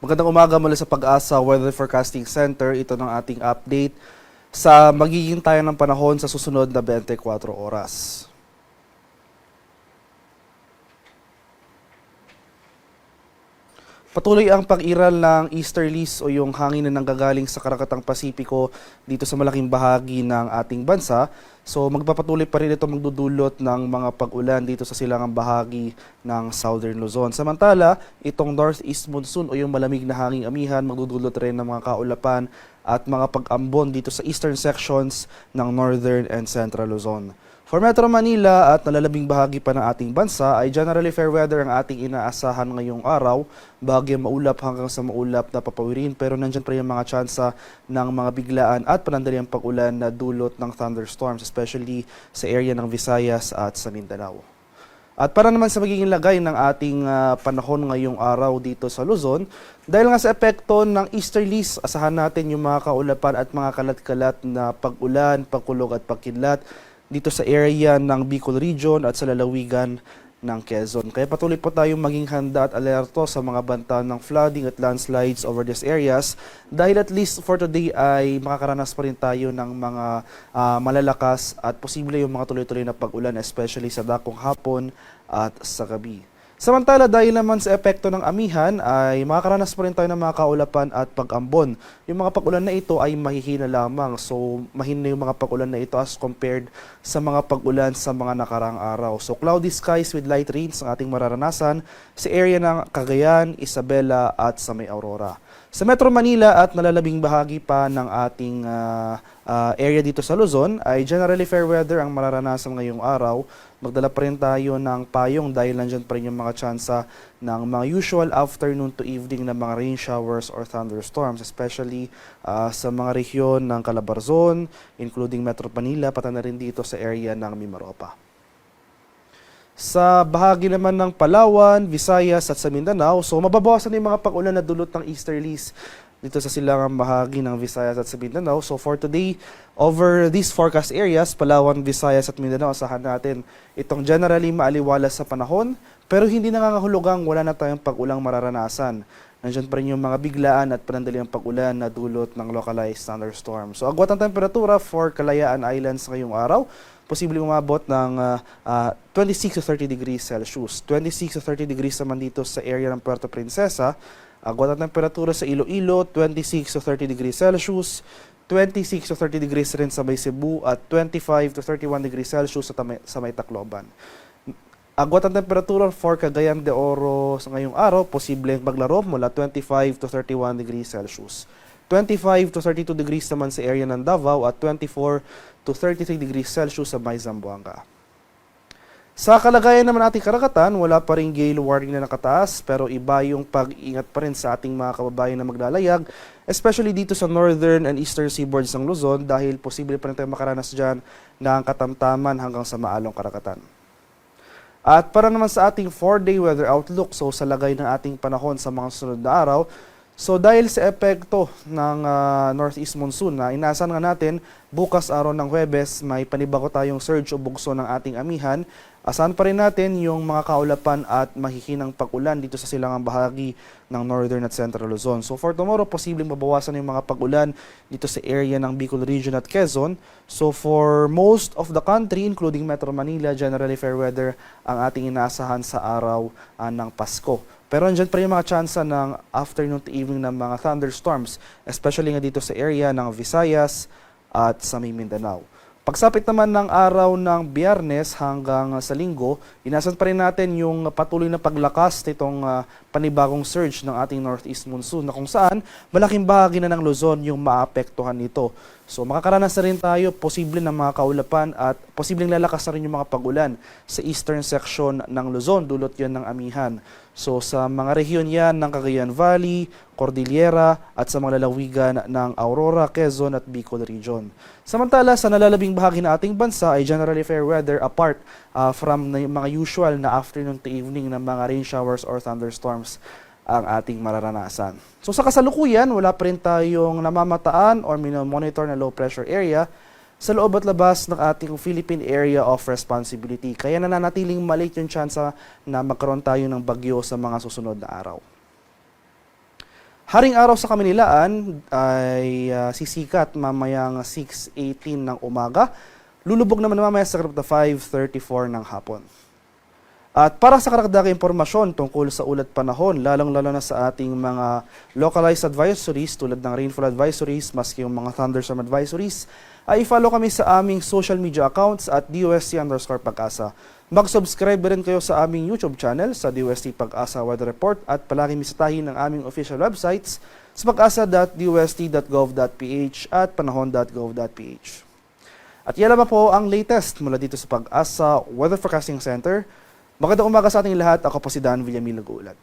Magandang umaga mula sa Pag-asa Weather Forecasting Center. Ito ng ating update sa magiging tayo ng panahon sa susunod na 24 oras. Patuloy ang pag-iral ng easterlies o yung hangin na nanggagaling sa Karakatang Pasipiko dito sa malaking bahagi ng ating bansa. So magpapatuloy pa rin ito magdudulot ng mga pag-ulan dito sa silangang bahagi ng Southern Luzon. Samantala, itong northeast monsoon o yung malamig na hanging amihan magdudulot rin ng mga kaulapan at mga pag-ambon dito sa eastern sections ng Northern and Central Luzon. For Metro Manila at nalalabing bahagi pa ng ating bansa ay generally fair weather ang ating inaasahan ngayong araw. Bagyo maulap hanggang sa maulap na papawirin pero nandyan pa rin mga tsansa ng mga biglaan at panandaliang pag-ulan na dulot ng thunderstorms especially sa area ng Visayas at sa Mindanao. At para naman sa magiging lagay ng ating panahon ngayong araw dito sa Luzon, dahil nga sa epekto ng easterlies, asahan natin yung mga kaulapan at mga kalat-kalat na pag-ulan, pagkulog at pagkidlat dito sa area ng Bicol Region at sa lalawigan ng Quezon. Kaya patuloy po tayong maging handa at alerto sa mga banta ng flooding at landslides over these areas dahil at least for today ay makakaranas pa rin tayo ng mga malalakas at posible yung mga tuloy-tuloy na pag-ulan especially sa dakong hapon at sa gabi. Samantala, dahil naman sa epekto ng amihan ay makakaranas pa rin tayo ng mga kaulapan at pag-ambon. Yung mga pag-ulan na ito ay mahihina lamang. So, mahina yung mga pag-ulan na ito as compared sa mga pag-ulan sa mga nakarang araw. So, cloudy skies with light rains ang ating mararanasan sa area ng Cagayan, Isabela at sa May Aurora. Sa Metro Manila at nalalabing bahagi pa ng ating area dito sa Luzon ay generally fair weather ang mararanasan ngayong araw. Magdala pa rin tayo ng payong dahil nandyan pa rin yung mga tsansa ng mga usual afternoon to evening na mga rain showers or thunderstorms, especially sa mga rehiyon ng Calabarzon, including Metro Manila, pati na rin dito sa area ng Mimaropa. Sa bahagi naman ng Palawan, Visayas at sa Mindanao, so mababawasan na yung mga pag-ulan na dulot ng easterlies dito sa silangang bahagi ng Visayas at sa Mindanao. So for today, over these forecast areas, Palawan, Visayas at Mindanao, asahan natin itong generally maaliwalas sa panahon, pero hindi nangangahulugang wala na tayong pag-ulang mararanasan. Nandiyan pa rin yung mga biglaan at panandaliang pag-ulan na dulot ng localized thunderstorm. So agwat ang temperatura for Kalayaan Islands ngayong araw, posible umabot ng 26 to 30 degrees Celsius. 26 to 30 degrees naman dito sa area ng Puerto Princesa. Agwat ang temperatura sa Iloilo, 26 to 30 degrees Celsius. 26 to 30 degrees rin sa May Cebu at 25 to 31 degrees Celsius sa May Tacloban. Agwat ang temperatura for Cagayan de Oro sa ngayong araw, posibleng maglaro mula 25 to 31 degrees Celsius. 25 to 32 degrees naman sa area ng Davao at 24 to 33 degrees Celsius sa May Zamboanga. Sa kalagayan naman ating karagatan, wala pa rin gale warning na nakataas pero iba yung pag-iingat pa rin sa ating mga kababayan na maglalayag, especially dito sa northern and eastern seaboards ng Luzon dahil posible pa rin tayong makaranas dyan ng katamtaman hanggang sa maalong karagatan. At para naman sa ating 4-day weather outlook, so sa lagay ng ating panahon sa mga sunod na araw, so dahil sa epekto ng northeast monsoon na inaasahan nga natin, bukas araw ng Huwebes may panibago tayong surge o bugso ng ating amihan. Asahan pa rin natin yung mga kaulapan at mahihinang pag-ulan dito sa silangang bahagi ng Northern at Central Luzon. So for tomorrow, posibleng mabawasan yung mga pag-ulan dito sa area ng Bicol Region at Quezon. So for most of the country, including Metro Manila, generally fair weather ang ating inaasahan sa araw ng Pasko. Pero andyan pa rin yung mga tsansa ng afternoon to evening ng mga thunderstorms, especially nga dito sa area ng Visayas at sa Mindanao. Pagsapit naman ng araw ng Biyernes hanggang sa Linggo, inasan pa rin natin yung patuloy na paglakas nitong panibagong surge ng ating northeast monsoon na kung saan malaking bahagi na ng Luzon yung maapektuhan nito. So makakaranas na rin tayo posible ng mga kaulapan at posibleng lalakas na rin yung mga pag-ulan sa eastern section ng Luzon, dulot yan ng amihan. So sa mga rehiyon yan ng Cagayan Valley, Cordillera at sa mga lalawigan ng Aurora, Quezon at Bicol Region. Samantala sa nalalabing bahagi ng ating bansa ay generally fair weather apart from mga usual na afternoon to evening ng mga rain showers or thunderstorms ang ating mararanasan. So sa kasalukuyan, wala pa rin tayong namamataan or monitor na low pressure area sa loob at labas ng ating Philippine Area of Responsibility. Kaya nananatiling maliit yung tsansa na magkaroon tayo ng bagyo sa mga susunod na araw. Haring araw sa Kaminilaan ay sisikat mamayang 6:18 ng umaga. Lulubog naman mamaya sa karagdagang 5:34 ng hapon. At para sa karagdagang impormasyon tungkol sa ulat panahon, lalong-lalo na sa ating mga localized advisories tulad ng rainfall advisories, maski yung mga thunderstorm advisories, ay follow kami sa aming social media accounts at DOST_Pag-asa. Mag-subscribe rin kayo sa aming YouTube channel sa DOST Pag-asa Weather Report at palaging bisitahin ang aming official websites sa pag-asa.dost.gov.ph at panahon.gov.ph. At yan naman po ang latest mula dito sa Pag-asa Weather Forecasting Center. Magandang umaga sa ating lahat. Ako po si Dan Villamil nag-uulat.